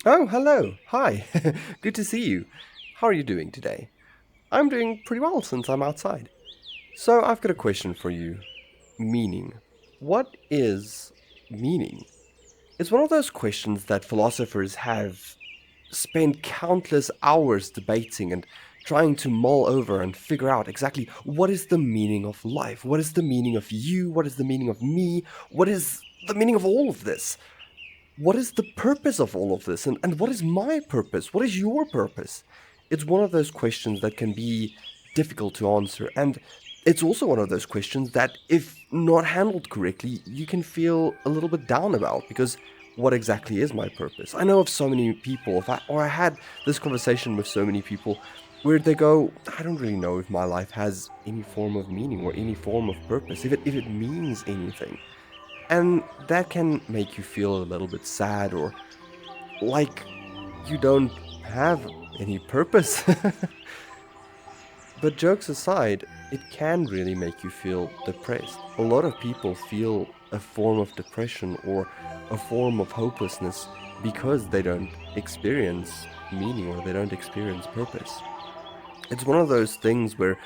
Oh, hello. Hi. Good to see you. How are you doing today? I'm doing pretty well since I'm outside. So, I've got a question for you. Meaning. What is meaning? It's one of those questions that philosophers have spent countless hours debating and trying to mull over and figure out exactly what is the meaning of life? What is the meaning of you? What is the meaning of me? What is the meaning of all of this? What is the purpose of all of this? And what is my purpose? What is your purpose? It's one of those questions that can be difficult to answer. And it's also one of those questions that, if not handled correctly, you can feel a little bit down about because what exactly is my purpose? I know of so many people, or I had this conversation with so many people where they go, I don't really know if my life has any form of meaning or any form of purpose, if it means anything. And that can make you feel a little bit sad or like you don't have any purpose. But jokes aside, it can really make you feel depressed. A lot of people feel a form of depression or a form of hopelessness because they don't experience meaning or they don't experience purpose. It's one of those things where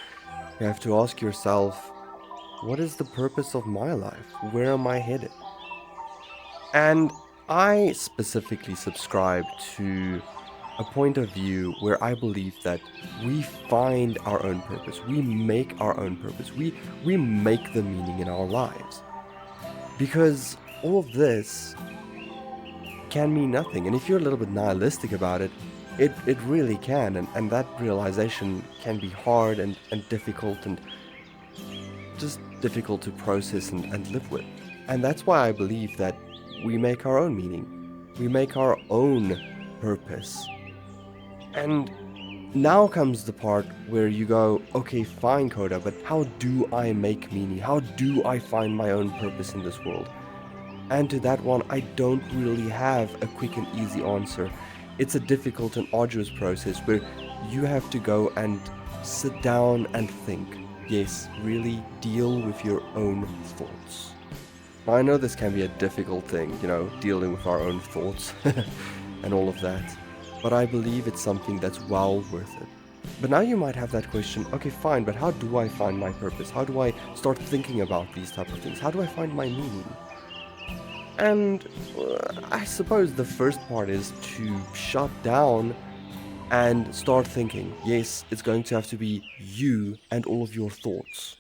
you have to ask yourself, what is the purpose of my life? Where am I headed? And I specifically subscribe to a point of view where I believe that we find our own purpose. We make our own purpose. We make the meaning in our lives. Because all of this can mean nothing. And if you're a little bit nihilistic about it, it really can. And that realization can be hard and difficult and just difficult to process and live with. And that's why I believe that we make our own meaning. We make our own purpose. And now comes the part where you go, okay, fine, Coda, but how do I make meaning? How do I find my own purpose in this world? And to that one, I don't really have a quick and easy answer. It's a difficult and arduous process where you have to go and sit down and think. Yes, really deal with your own thoughts. Now, I know this can be a difficult thing, dealing with our own thoughts and all of that, but I believe it's something that's well worth it. But now you might have that question, okay, fine, but how do I find my purpose? How do I start thinking about these type of things? How do I find my meaning? And I suppose the first part is to shut down and start thinking. Yes, it's going to have to be you and all of your thoughts.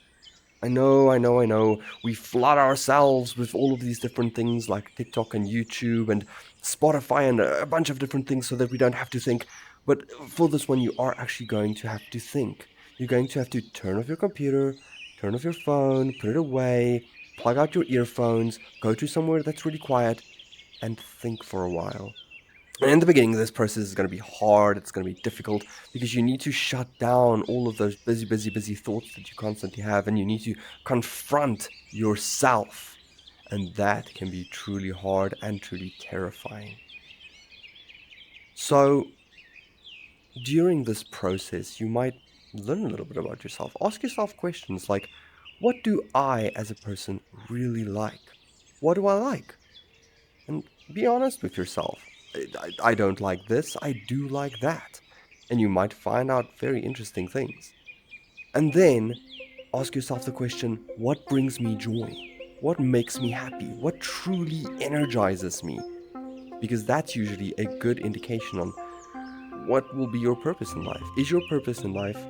I know. We flood ourselves with all of these different things like TikTok and YouTube and Spotify and a bunch of different things so that we don't have to think. But for this one, you are actually going to have to think. You're going to have to turn off your computer, turn off your phone, put it away, plug out your earphones, go to somewhere that's really quiet, and think for a while. And in the beginning, this process is going to be hard, it's going to be difficult because you need to shut down all of those busy thoughts that you constantly have, and you need to confront yourself. And that can be truly hard and truly terrifying. So, during this process, you might learn a little bit about yourself. Ask yourself questions like, what do I as a person really like? What do I like? And be honest with yourself. I don't like this, I do like that. And you might find out very interesting things. And then ask yourself the question, what brings me joy? What makes me happy? What truly energizes me? Because that's usually a good indication on what will be your purpose in life. Is your purpose in life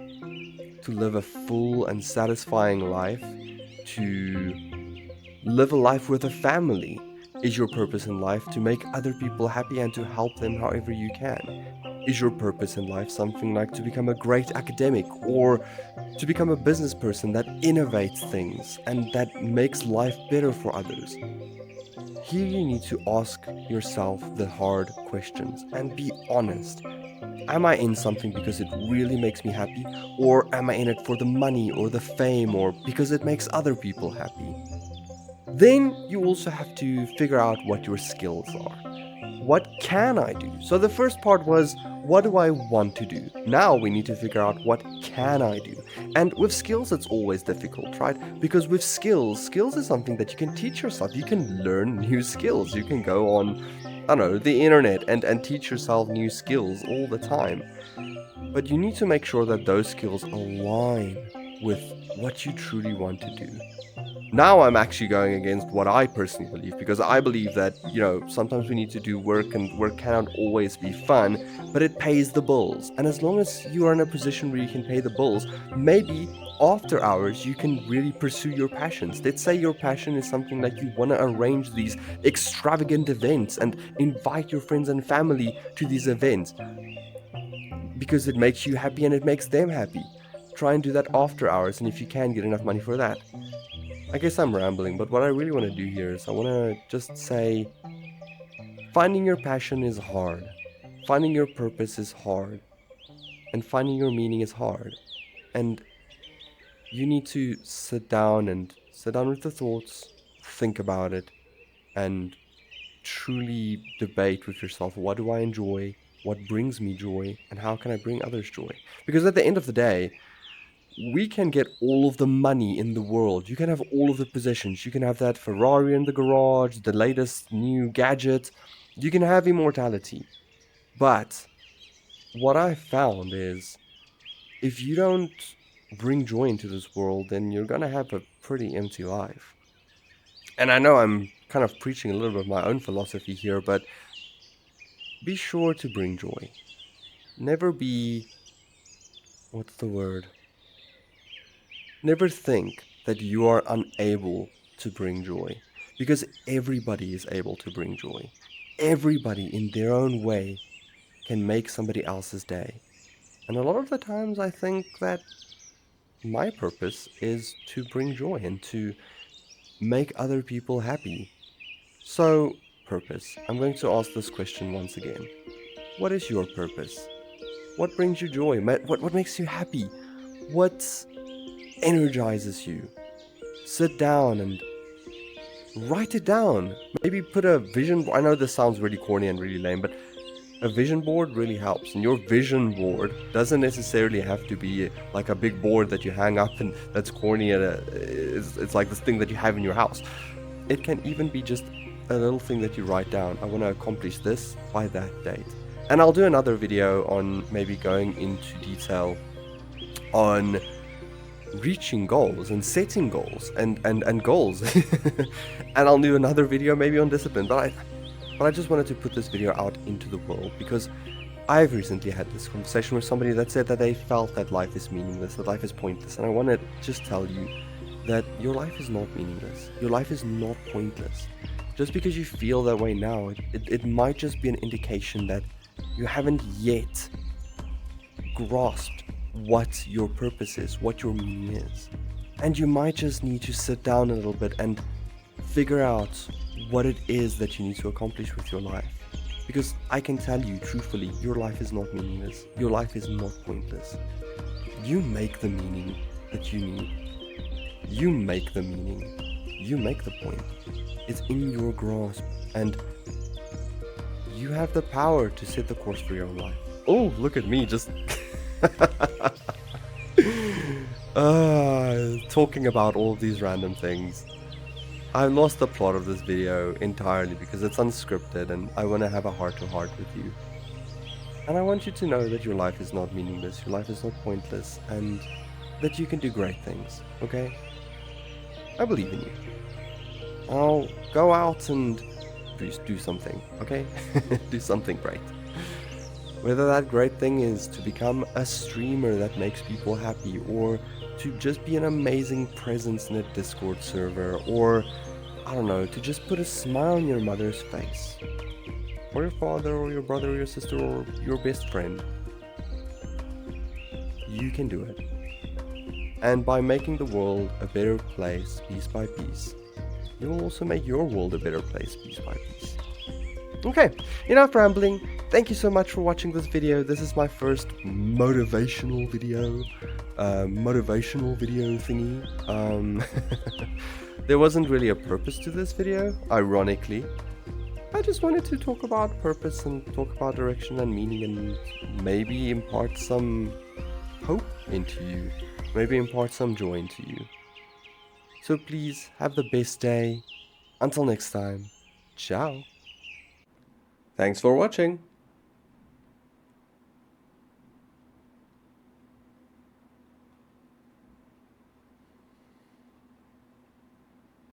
to live a full and satisfying life? To live a life with a family? Is your purpose in life to make other people happy and to help them however you can? Is your purpose in life something like to become a great academic or to become a business person that innovates things and that makes life better for others? Here you need to ask yourself the hard questions and be honest. Am I in something because it really makes me happy, or am I in it for the money or the fame or because it makes other people happy? Then you also have to figure out what your skills are. What can I do? So the first part was, what do I want to do? Now we need to figure out what can I do. And with skills it's always difficult, right? Because with skills is something that you can teach yourself. You can learn new skills. You can go on I don't know, the internet and teach yourself new skills all the time. But you need to make sure that those skills align with what you truly want to do. Now I'm actually going against what I personally believe, because I believe that, sometimes we need to do work, and work cannot always be fun, but it pays the bills. And as long as you are in a position where you can pay the bills, maybe after hours you can really pursue your passions. Let's say your passion is something like you want to arrange these extravagant events and invite your friends and family to these events because it makes you happy and it makes them happy. Try and do that after hours, and if you can, get enough money for that. I guess I'm rambling, but what I really want to do here is I want to just say finding your passion is hard, finding your purpose is hard, and finding your meaning is hard. And you need to sit down with the thoughts, think about it, and truly debate with yourself, what do I enjoy, what brings me joy, and how can I bring others joy? Because at the end of the day, we can get all of the money in the world. You can have all of the possessions. You can have that Ferrari in the garage, the latest new gadget. You can have immortality. But what I found is if you don't bring joy into this world, then you're going to have a pretty empty life. And I know I'm kind of preaching a little bit of my own philosophy here, but be sure to bring joy. Never be, what's the word? Never think that you are unable to bring joy, because everybody is able to bring joy. Everybody in their own way can make somebody else's day. And a lot of the times I think that my purpose is to bring joy and to make other people happy. So, purpose. I'm going to ask this question once again. What is your purpose? What brings you joy? What makes you happy? What energizes you? Sit down and write it down. Maybe put a vision. I know this sounds really corny and really lame, but a vision board really helps. And your vision board doesn't necessarily have to be like a big board that you hang up and that's corny and it's like this thing that you have in your house. It can even be just a little thing that you write down. I want to accomplish this by that date. And I'll do another video on maybe going into detail on reaching goals and setting goals and goals. And I'll do another video maybe on discipline, but I just wanted to put this video out into the world because I've recently had this conversation with somebody that said that they felt that life is meaningless, that life is pointless. And I want to just tell you that your life is not meaningless. Your life is not pointless. Just because you feel that way now, it might just be an indication that you haven't yet grasped what your purpose is, what your meaning is. And you might just need to sit down a little bit and figure out what it is that you need to accomplish with your life. Because I can tell you truthfully, your life is not meaningless. Your life is not pointless. You make the meaning that you need. You make the meaning. You make the point. It's in your grasp, and you have the power to set the course for your own life. Oh, look at me, just talking about all these random things. I lost the plot of this video entirely because it's unscripted and I want to have a heart-to-heart with you. And I want you to know that your life is not meaningless, your life is not pointless, and that you can do great things, okay? I believe in you. I'll go out and do something, okay? Do something great. Whether that great thing is to become a streamer that makes people happy, or to just be an amazing presence in a Discord server, or, I don't know, to just put a smile on your mother's face, or your father, or your brother, or your sister, or your best friend. You can do it. And by making the world a better place piece by piece, you will also make your world a better place piece by piece. Okay, enough rambling. Thank you so much for watching this video. This is my first motivational video thingy. There wasn't really a purpose to this video, ironically. I just wanted to talk about purpose and talk about direction and meaning, and maybe impart some hope into you, maybe impart some joy into you. So please have the best day. Until next time, ciao. Thanks for watching.